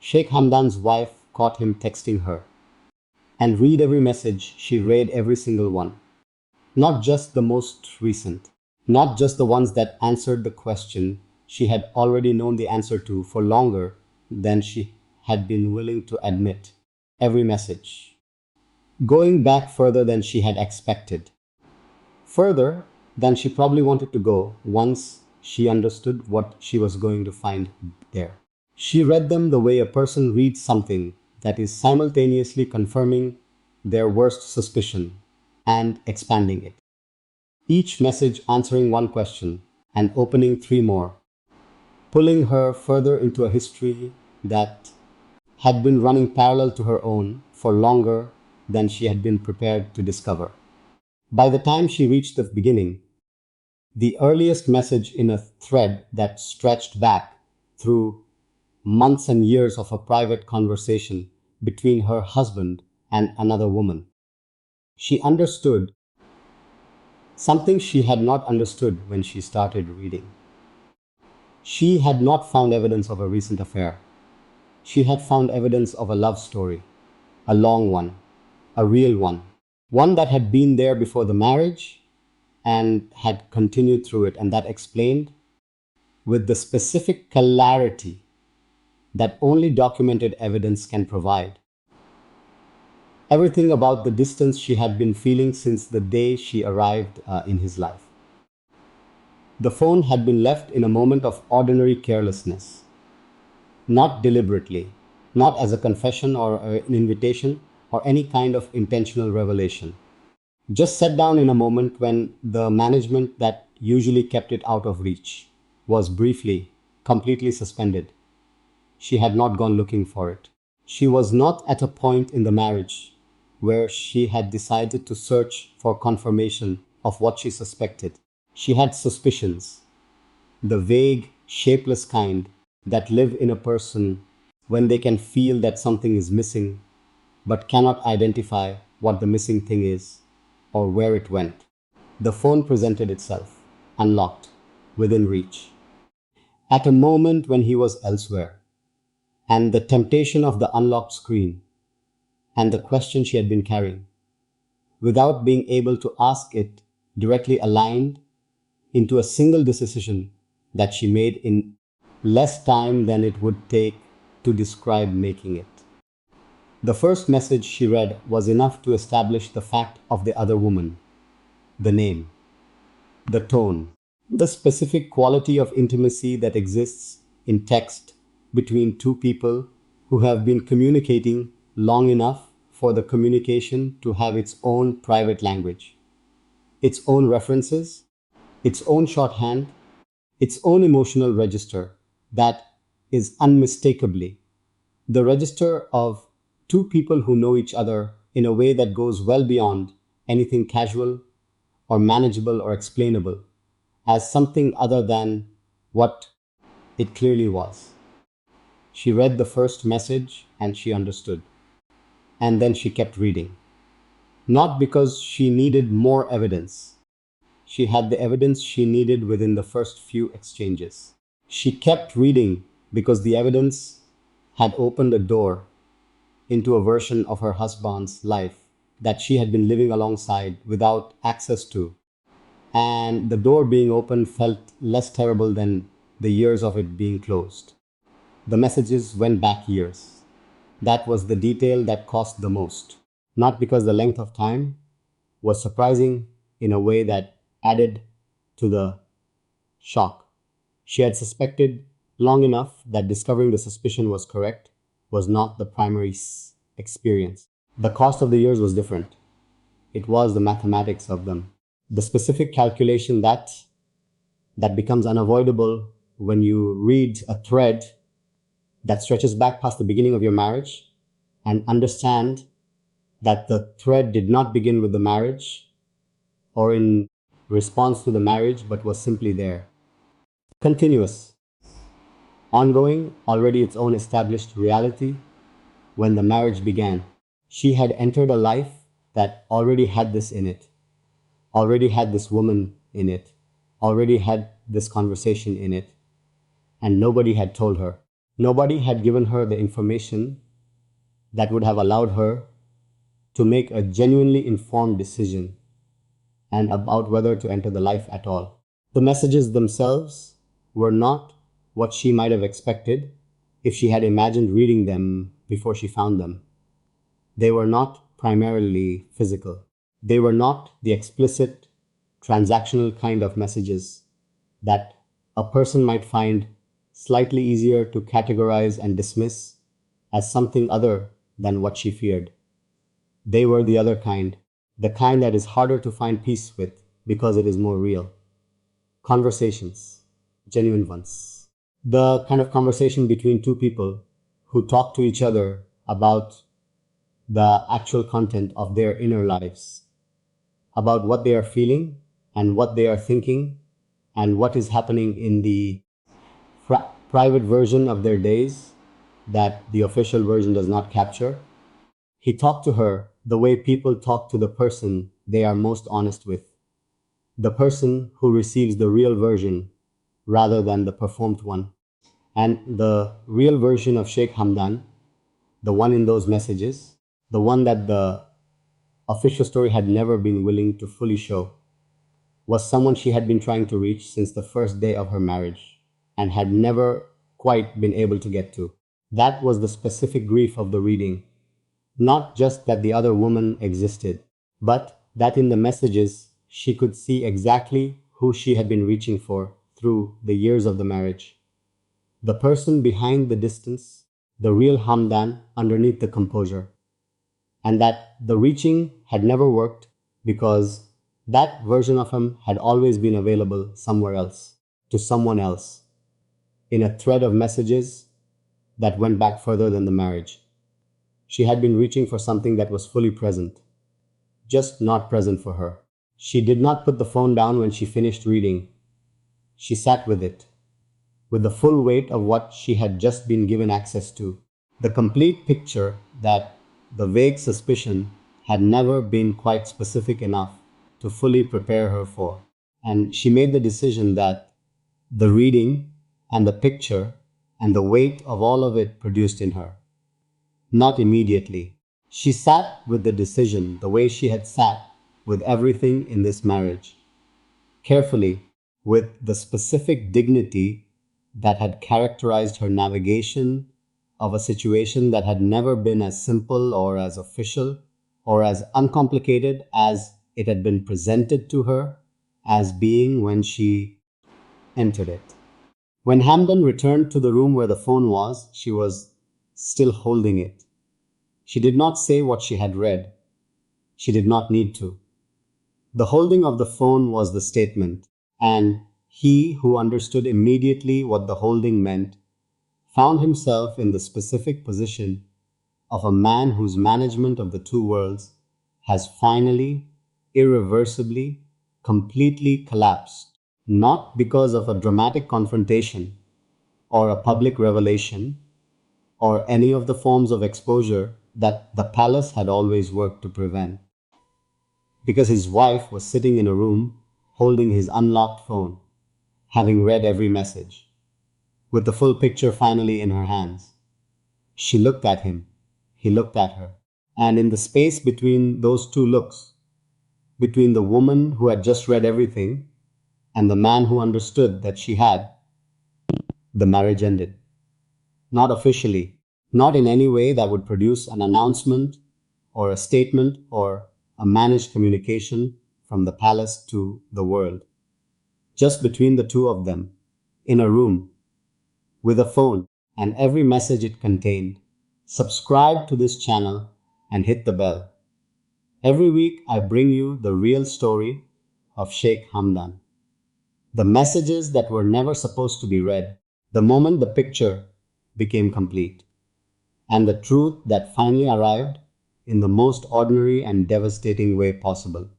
Sheikh Hamdan's wife caught him texting her. And read every message, she read every single one. Not just the most recent, not just the ones that answered the question she had already known the answer to for longer than she had been willing to admit. Every message. Going back further than she had expected. Further than she probably wanted to go once she understood what she was going to find there. She read them the way a person reads something that is simultaneously confirming their worst suspicion and expanding it. Each message answering one question and opening three more, pulling her further into a history that had been running parallel to her own for longer than she had been prepared to discover. By the time she reached the beginning, the earliest message in a thread that stretched back through months and years of a private conversation between her husband and another woman, she understood something she had not understood when she started reading. She had not found evidence of a recent affair. She had found evidence of a love story, a long one, a real one that had been there before the marriage and had continued through it, and that explained, with the specific clarity that only documented evidence can provide, everything about the distance she had been feeling since the day she arrived in his life. The phone had been left in a moment of ordinary carelessness, not deliberately, not as a confession or an invitation or any kind of intentional revelation. Just set down in a moment when the management that usually kept it out of reach was briefly, completely suspended. She had not gone looking for it. She was not at a point in the marriage where she had decided to search for confirmation of what she suspected. She had suspicions, the vague, shapeless kind that live in a person when they can feel that something is missing but cannot identify what the missing thing is or where it went. The phone presented itself, unlocked, within reach, at a moment when he was elsewhere, and the temptation of the unlocked screen and the question she had been carrying, without being able to ask it directly, aligned into a single decision that she made in less time than it would take to describe making it. The first message she read was enough to establish the fact of the other woman, the name, the tone, the specific quality of intimacy that exists in text between two people who have been communicating long enough for the communication to have its own private language, its own references, its own shorthand, its own emotional register that is unmistakably the register of two people who know each other in a way that goes well beyond anything casual or manageable or explainable as something other than what it clearly was. She read the first message and she understood. And then she kept reading. Not because she needed more evidence. She had the evidence she needed within the first few exchanges. She kept reading because the evidence had opened a door into a version of her husband's life that she had been living alongside without access to. And the door being open felt less terrible than the years of it being closed. The messages went back years. That was the detail that cost the most. Not because the length of time was surprising in a way that added to the shock. She had suspected long enough that discovering the suspicion was correct was not the primary experience. The cost of the years was different. It was the mathematics of them. The specific calculation that becomes unavoidable when you read a thread that stretches back past the beginning of your marriage and understand that the thread did not begin with the marriage or in response to the marriage, but was simply there. Continuous, ongoing, already its own established reality when the marriage began. She had entered a life that already had this in it, already had this woman in it, already had this conversation in it, and nobody had told her. Nobody had given her the information that would have allowed her to make a genuinely informed decision and about whether to enter the life at all. The messages themselves were not what she might have expected if she had imagined reading them before she found them. They were not primarily physical. They were not the explicit, transactional kind of messages that a person might find slightly easier to categorize and dismiss as something other than what she feared. They were the other kind, the kind that is harder to find peace with because it is more real. Conversations, genuine ones. The kind of conversation between two people who talk to each other about the actual content of their inner lives, about what they are feeling and what they are thinking and what is happening in the private version of their days that the official version does not capture. He talked to her the way people talk to the person they are most honest with, the person who receives the real version rather than the performed one. And the real version of Sheikh Hamdan, the one in those messages, the one that the official story had never been willing to fully show, was someone she had been trying to reach since the first day of her marriage and had never quite been able to get to. That was the specific grief of the reading. Not just that the other woman existed, but that in the messages she could see exactly who she had been reaching for through the years of the marriage. The person behind the distance, the real Hamdan underneath the composure. And that the reaching had never worked because that version of him had always been available somewhere else, to someone else, in a thread of messages that went back further than the marriage. She had been reaching for something that was fully present, just not present for her. She did not put the phone down when she finished reading. She sat with it, with the full weight of what she had just been given access to. The complete picture that the vague suspicion had never been quite specific enough to fully prepare her for. And she made the decision that the reading and the picture and the weight of all of it produced in her. Not immediately. She sat with the decision the way she had sat with everything in this marriage, carefully, with the specific dignity that had characterized her navigation of a situation that had never been as simple or as official or as uncomplicated as it had been presented to her as being when she entered it. When Hamdan returned to the room where the phone was, she was still holding it. She did not say what she had read. She did not need to. The holding of the phone was the statement, and he who understood immediately what the holding meant found himself in the specific position of a man whose management of the two worlds has finally, irreversibly, completely collapsed, not because of a dramatic confrontation or a public revelation or any of the forms of exposure that the palace had always worked to prevent, because his wife was sitting in a room holding his unlocked phone, having read every message, with the full picture finally in her hands. She looked at him, he looked at her, and in the space between those two looks, between the woman who had just read everything and the man who understood that she had, the marriage ended. Not officially, not in any way that would produce an announcement or a statement or a managed communication from the palace to the world. Just between the two of them, in a room, with a phone and every message it contained. Subscribe to this channel and hit the bell. Every week I bring you the real story of Sheikh Hamdan. The messages that were never supposed to be read, the moment the picture became complete, and the truth that finally arrived in the most ordinary and devastating way possible.